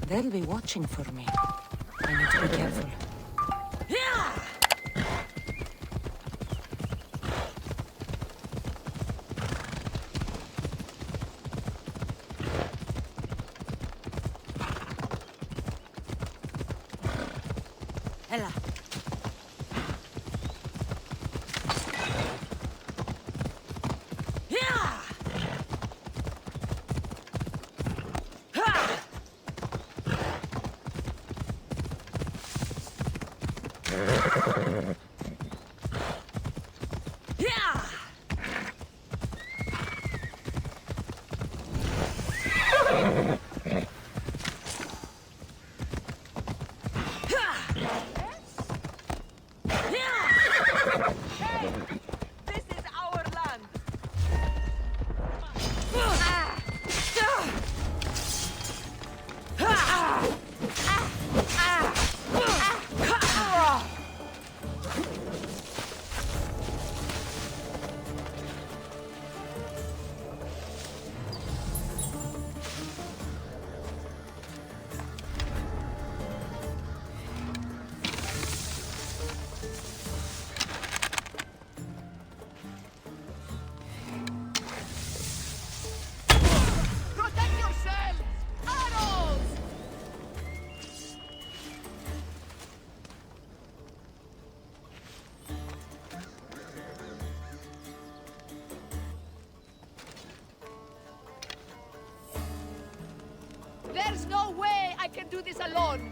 They'll be watching for me. I need to be careful. هلا. There's no way I can do this alone!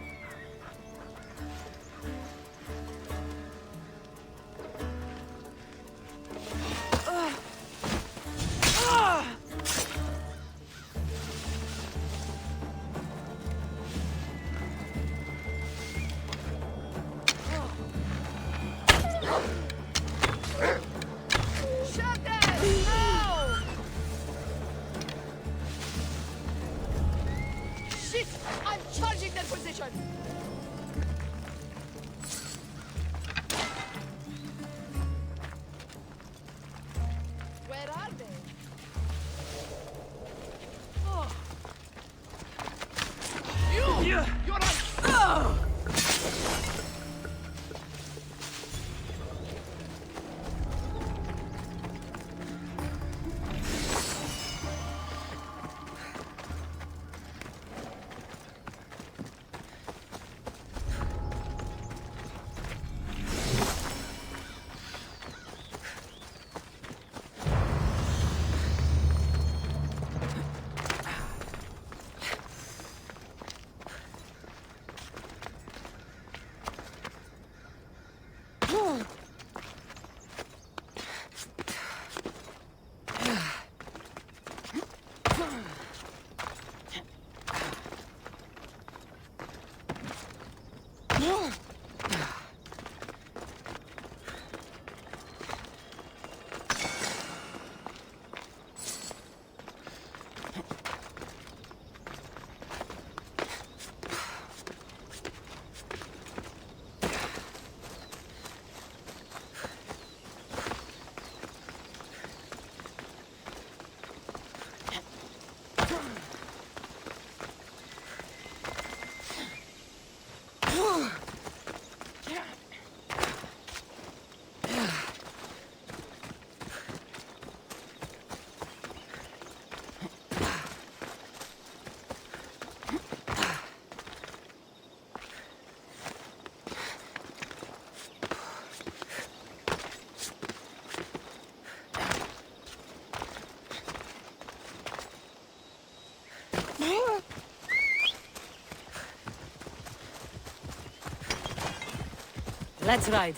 Let's ride.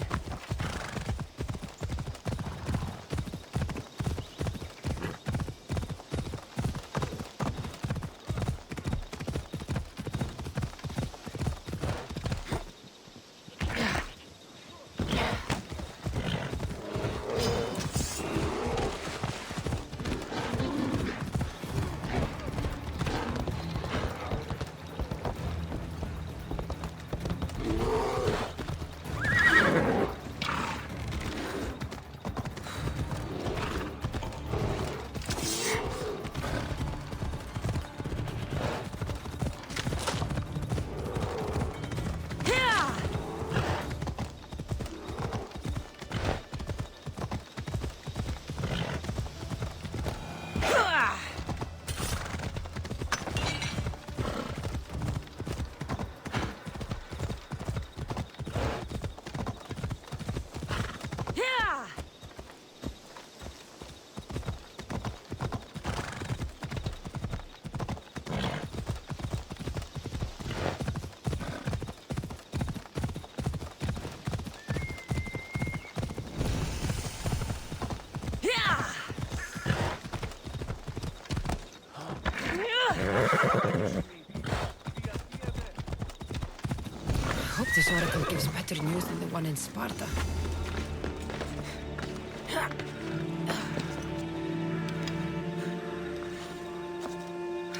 I hope this oracle gives better news than the one in Sparta.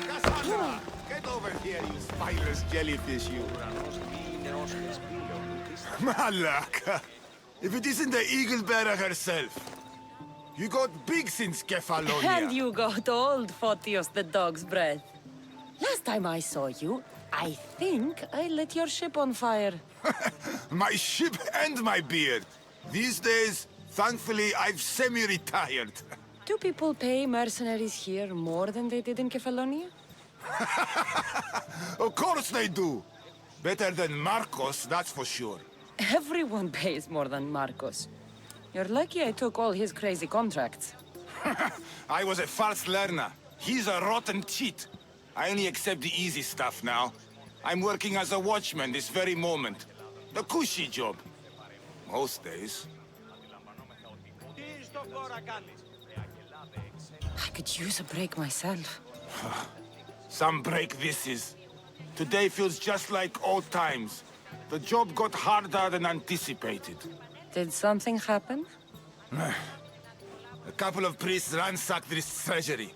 Cassandra! Get over here, you spineless jellyfish, you. Malaka! If it isn't the eagle bearer herself. You got big since Kefalonia. And you got old, Photios the dog's breath. Last time I saw you, I think I lit your ship on fire. My ship and my beard. These days, thankfully, I've semi-retired. Do people pay mercenaries here more than they did in Kefalonia? Of course they do. Better than Marcos, that's for sure. Everyone pays more than Marcos. You're lucky I took all his crazy contracts. I was a fast learner. He's a rotten cheat. I only accept the easy stuff now. I'm working as a watchman this very moment. The cushy job. Most days. I could use a break myself. Some break this is. Today feels just like old times. The job got harder than anticipated. Did something happen? A couple of priests ransacked this treasury.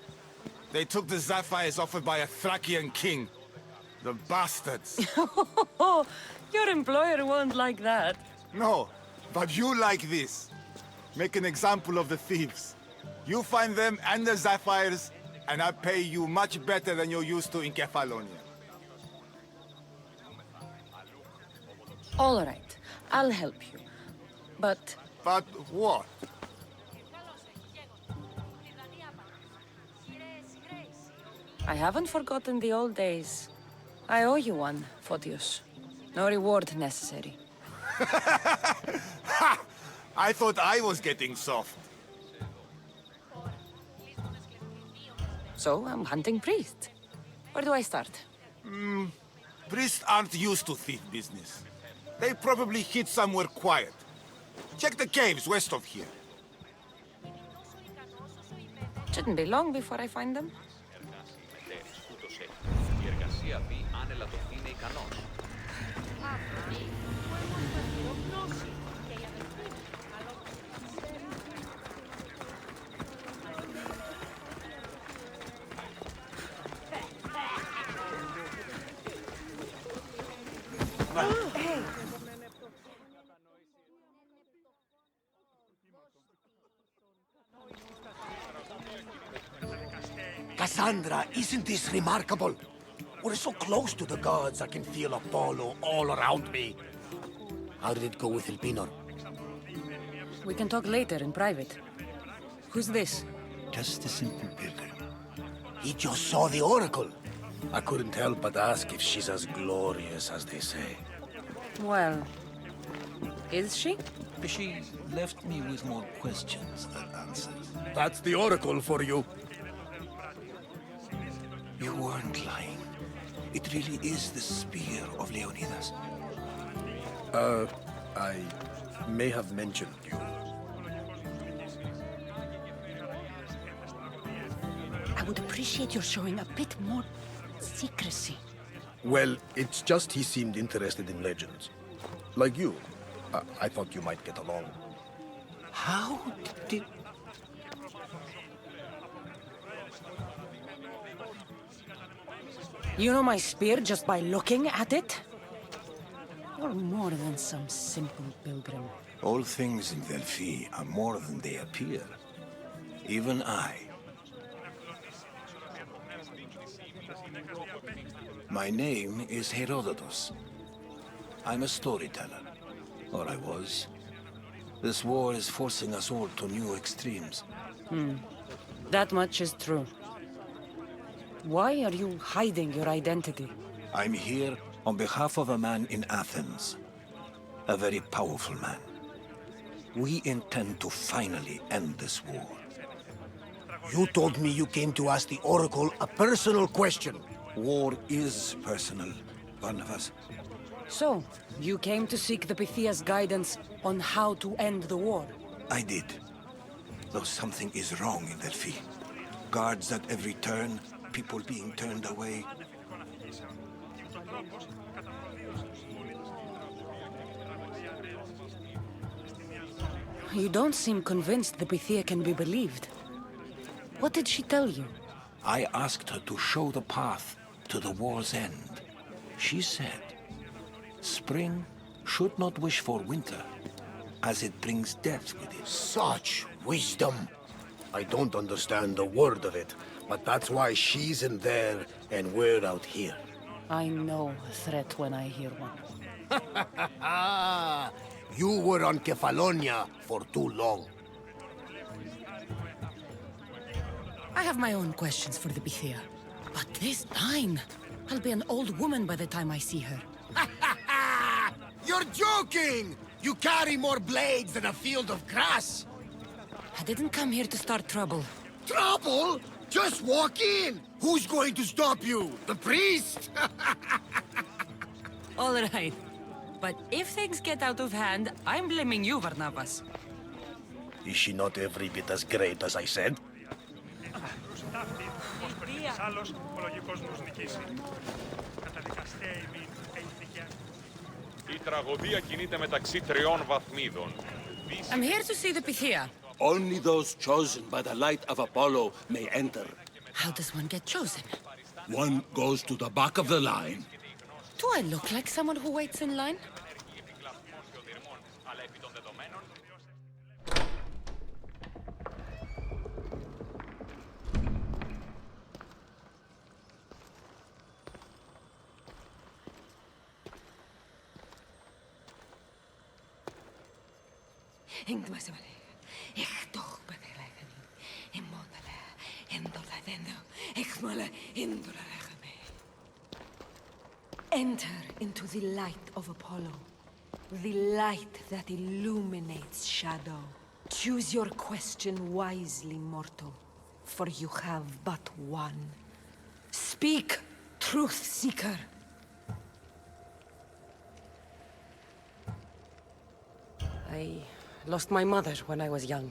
They took the sapphires offered by a Thracian king. The bastards. Your employer won't like that. No, but you like this. Make an example of the thieves. You find them and the sapphires, and I pay you much better than you're used to in Kefalonia. All right, I'll help you. But But what? I haven't forgotten the old days. I owe you one, Photios. No reward necessary. Ha! I thought I was getting soft. So I'm hunting priests. Where do I start? Priests aren't used to thief business. They probably hid somewhere quiet. Check the caves west of here. Shouldn't be long before I find them. Η εργασία πει άνελα το είναι ικανός. Cassandra, isn't this remarkable? We're so close to the gods, I can feel Apollo all around me. How did it go with Elpinor? We can talk later in private. Who's this? Just a simple pilgrim. He just saw the oracle. I couldn't help but ask if she's as glorious as they say. Well, is she? She left me with more questions than answers. That's the oracle for you. You weren't lying. It really is the spear of Leonidas. I may have mentioned you. I would appreciate your showing a bit more secrecy. Well, it's just he seemed interested in legends. Like you. I thought you might get along. How did... You know my spear just by looking at it? You're more than some simple pilgrim. All things in Delphi are more than they appear. Even I. My name is Herodotus. I'm a storyteller. Or I was. This war is forcing us all to new extremes. That much is true. Why are you hiding your identity? I'm here on behalf of a man in Athens. A very powerful man. We intend to finally end this war. You told me you came to ask the oracle a personal question. War is personal, Barnabas. So, you came to seek the Pythia's guidance on how to end the war? I did. Though something is wrong in Delphi. Guards at every turn, people being turned away. You don't seem convinced the Pythia can be believed. What did she tell you? I asked her to show the path to the war's end. She said, spring should not wish for winter, as it brings death with it. Such wisdom. I don't understand a word of it, but that's why she's in there and we're out here. I know a threat when I hear one. You were on Kefalonia for too long. I have my own questions for the Pythia. But this time, I'll be an old woman by the time I see her. You're joking! You carry more blades than a field of grass. I didn't come here to start trouble. Trouble? Just walk in! Who's going to stop you? The priest? All right. But if things get out of hand, I'm blaming you, Bebernabas. Is she not every bit as great as I said? Η τραγωδία κινείται μεταξύ τριών βαθμίδων. I'm here to see the Pythia. Only those chosen by the light of Apollo may enter. How does one get chosen? One goes to the back of the line. Do I look like someone who waits in line? Enter into the light of Apollo, the light that illuminates shadow. Choose your question wisely, mortal, for you have but one. Speak, truth seeker. I lost my mother when I was young.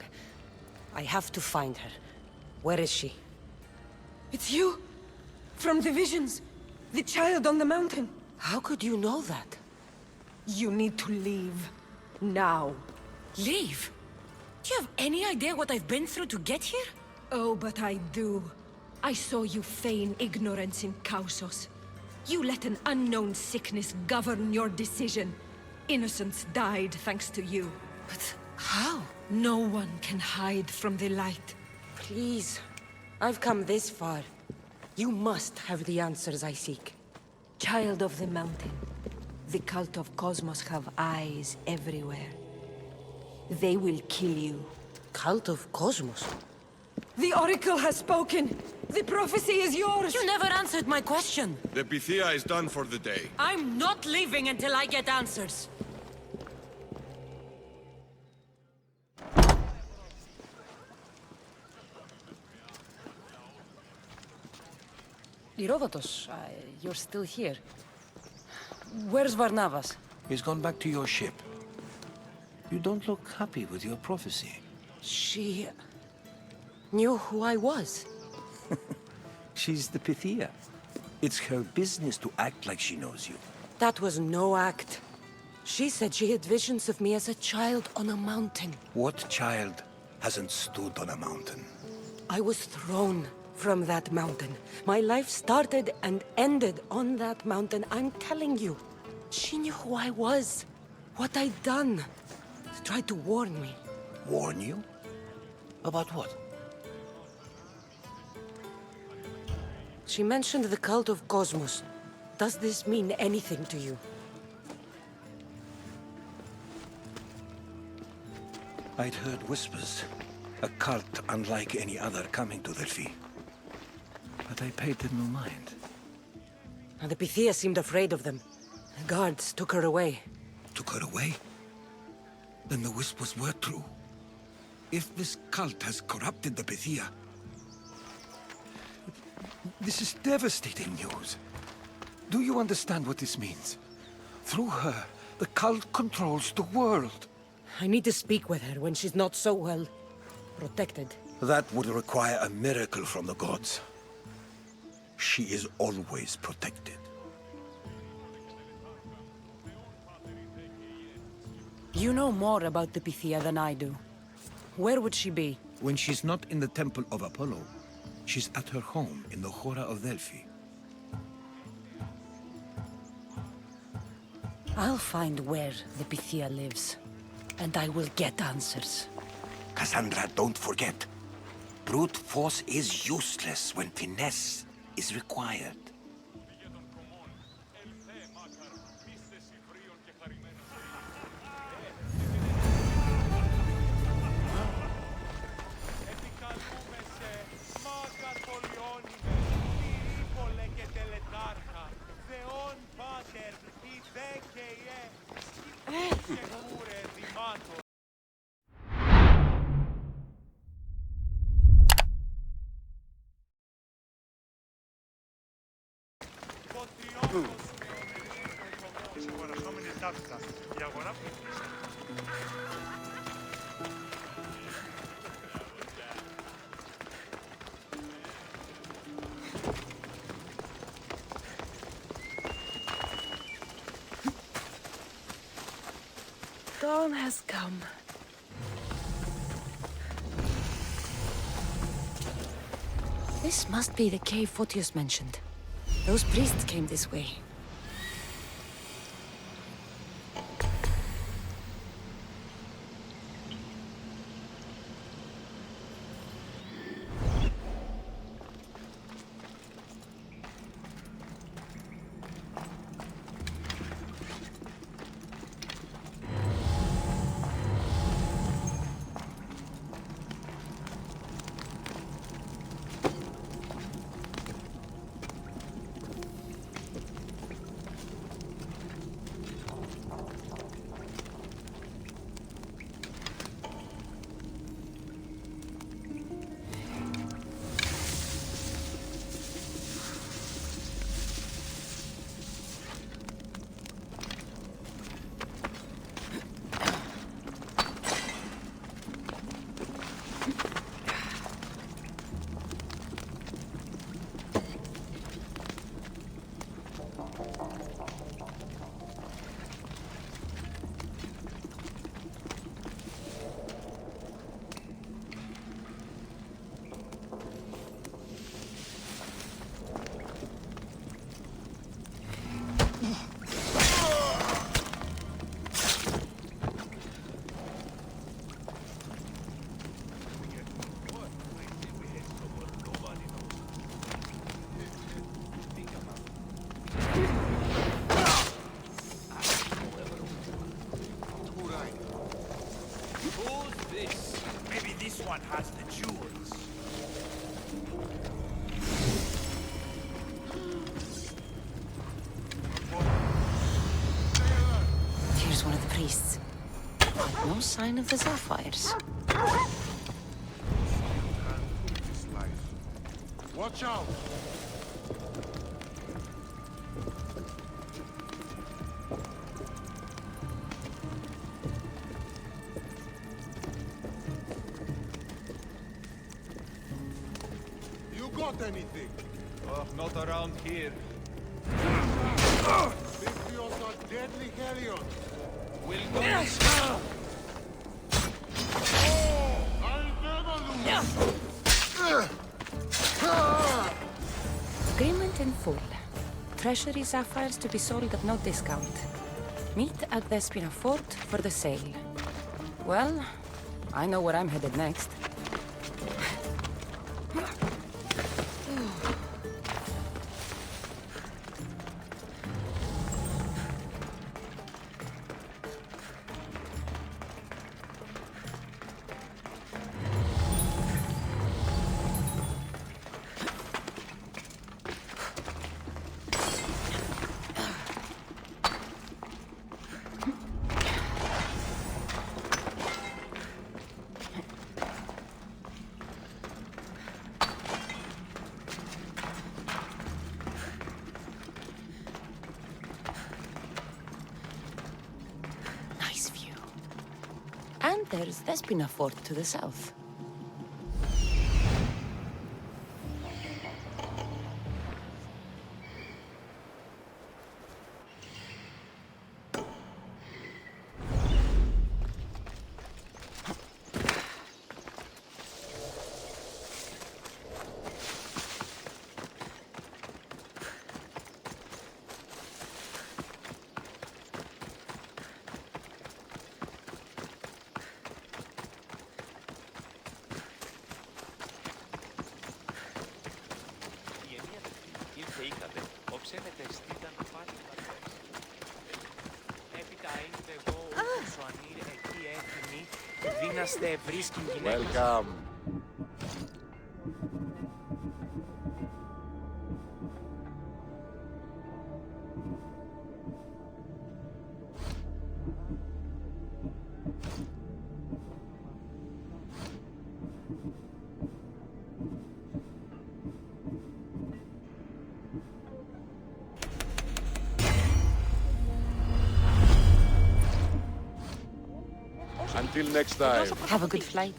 I have to find her. Where is she? It's you! From the visions! The child on the mountain! How could you know that? You need to leave. Now. Leave? Do you have any idea what I've been through to get here? Oh, but I do. I saw you feign ignorance in Kausos. You let an unknown sickness govern your decision. Innocents died thanks to you. But how? No one can hide from the light. Please. I've come this far. You must have the answers I seek. Child of the mountain, the cult of Cosmos have eyes everywhere. They will kill you. Cult of Cosmos? The Oracle has spoken! The prophecy is yours! You never answered my question! The Pythia is done for the day. I'm not leaving until I get answers! Herodotus, you're still here. Where's Barnabas? He's gone back to your ship. You don't look happy with your prophecy. She knew who I was. She's the Pythia. It's her business to act like she knows you. That was no act. She said she had visions of me as a child on a mountain. What child hasn't stood on a mountain? I was thrown from that mountain. My life started and ended on that mountain. I'm telling you. She knew who I was, what I'd done. She tried to warn me. Warn you? About what? She mentioned the cult of Cosmos. Does this mean anything to you? I'd heard whispers. A cult unlike any other coming to Delphi. But I paid them no mind. And the Pythia seemed afraid of them. The guards took her away. Took her away? Then the whispers were true. If this cult has corrupted the Pythia, this is devastating news. Do you understand what this means? Through her, the cult controls the world. I need to speak with her when she's not so well protected. That would require a miracle from the gods. She is always protected. You know more about the Pythia than I do. Where would she be? When she's not in the Temple of Apollo, she's at her home in the Akhra of Delphi. I'll find where the Pythia lives, and I will get answers. Cassandra, don't forget. Brute force is useless when finesse is required. Dawn has come. This must be the cave Photius mentioned. Those priests came this way. Here's one of the priests. But no sign of the sapphires. Watch out! You got anything? Not around here. Victios are deadly hellions. We'll go. Agreement in full. Treasury sapphires to be sold at no discount. Meet at Vespina Fort for the sale. Well, I know where I'm headed next. And there's Vespina Fort to the south. Welcome. Until next time. Have a good flight.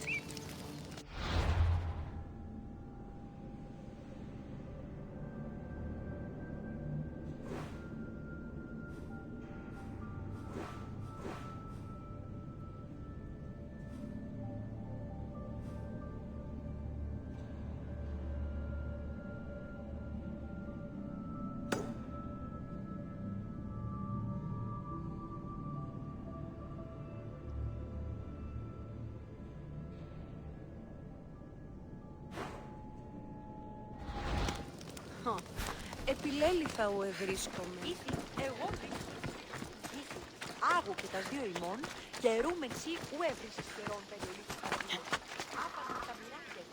Επιλέληθα ο ευρίσκομαι. Εγώ άγω και τα δύο ημών και ερούμεν σύ ου έβρισες καιρόν περιολίτου χαρακτήρων. Άπαζαν τα μοιράκια.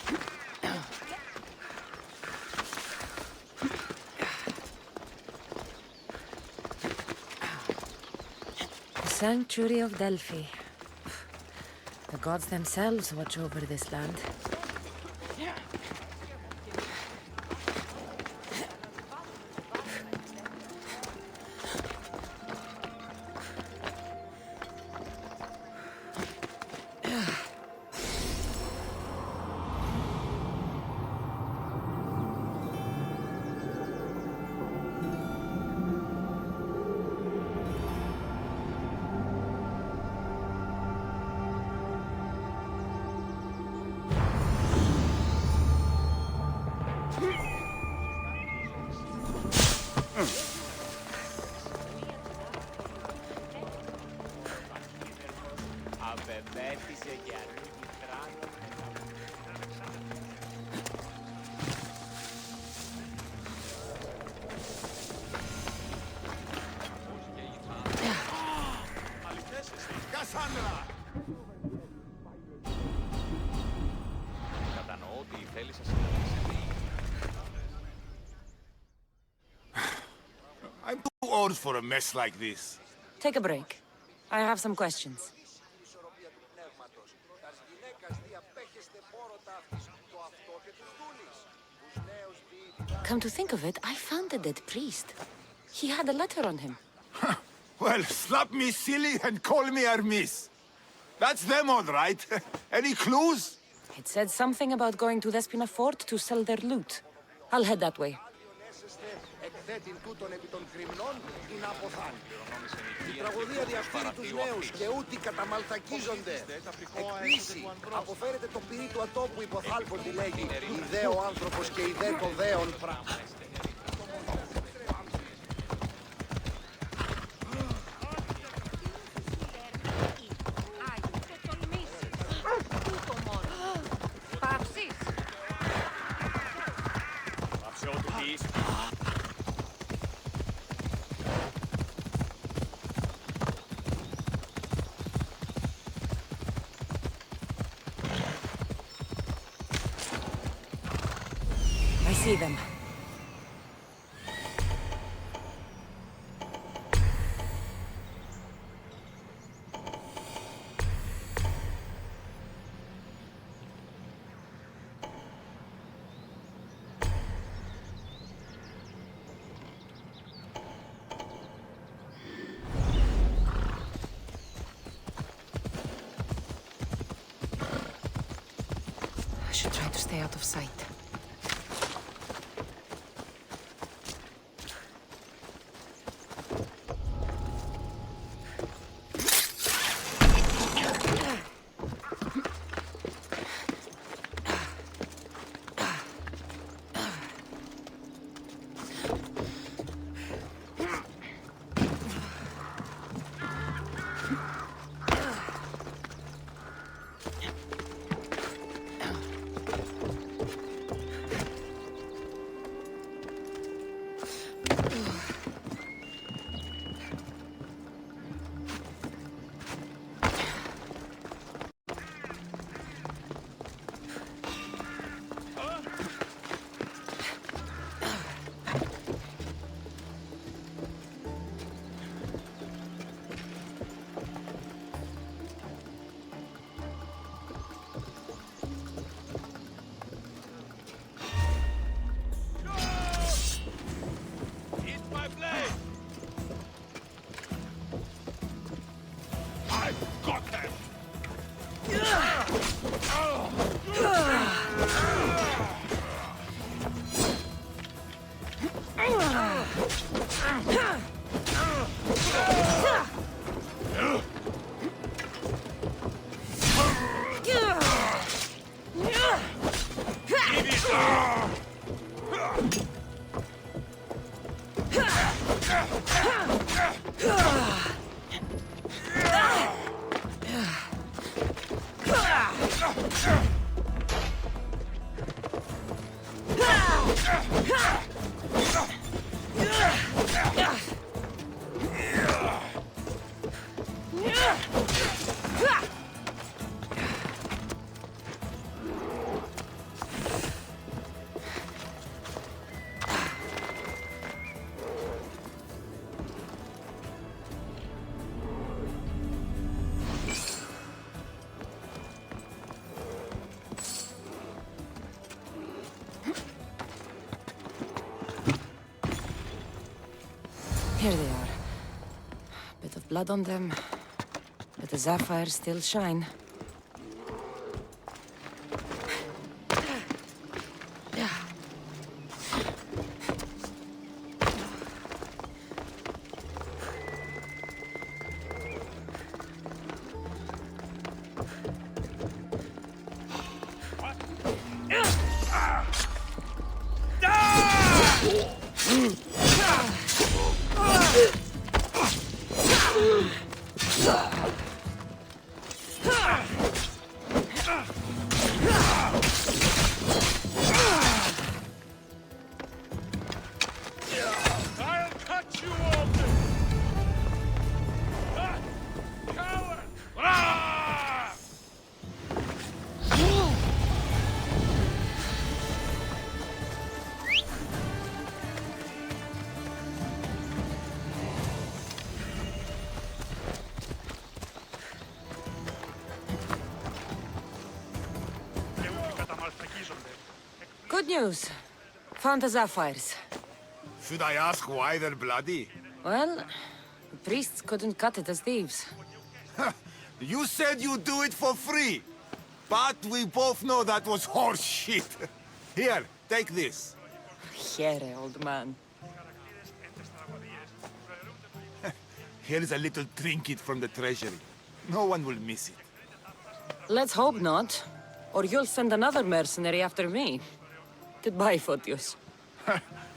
The sanctuary of Delphi. The gods themselves watch over this land. Cassandra! Κατανοώ ότι θέλεις να I'm too old for a mess like this. Take a break. I have some questions. Come to think of it, I found the dead priest. He had a letter on him. Well, slap me silly and call me Hermes. That's them all right. Any clues? It said something about going to Despina Fort to sell their loot. I'll head that way. Εκθέτην τούτον επί των κρυμνών την αποθάνει. Η τραγωδία διαφθείρει τους νέους και ούτι καταμαλθακίζονται. Εκπλήσει, αποφέρεται το πυρί του ατόπου υποθάλποντι λέγει ιδέο άνθρωπος και ιδέ το δέον πράγμα. I see them. I should try to stay out of sight. Here they are. Bit of blood on them, but the sapphires still shine. Good news. Found the sapphires. Should I ask why they're bloody? Well, the priests couldn't cut it as thieves. You said you'd do it for free. But we both know that was horse shit. Here, take this. Here, old man. Here's a little trinket from the treasury. No one will miss it. Let's hope not. Or you'll send another mercenary after me. Goodbye, Photios.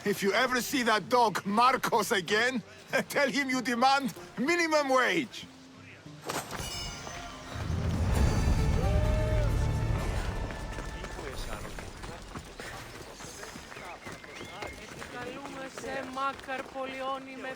If you ever see that dog Marcos again, tell him you demand minimum wage. Καλούμε σε Μάκαρ Πολιόνι με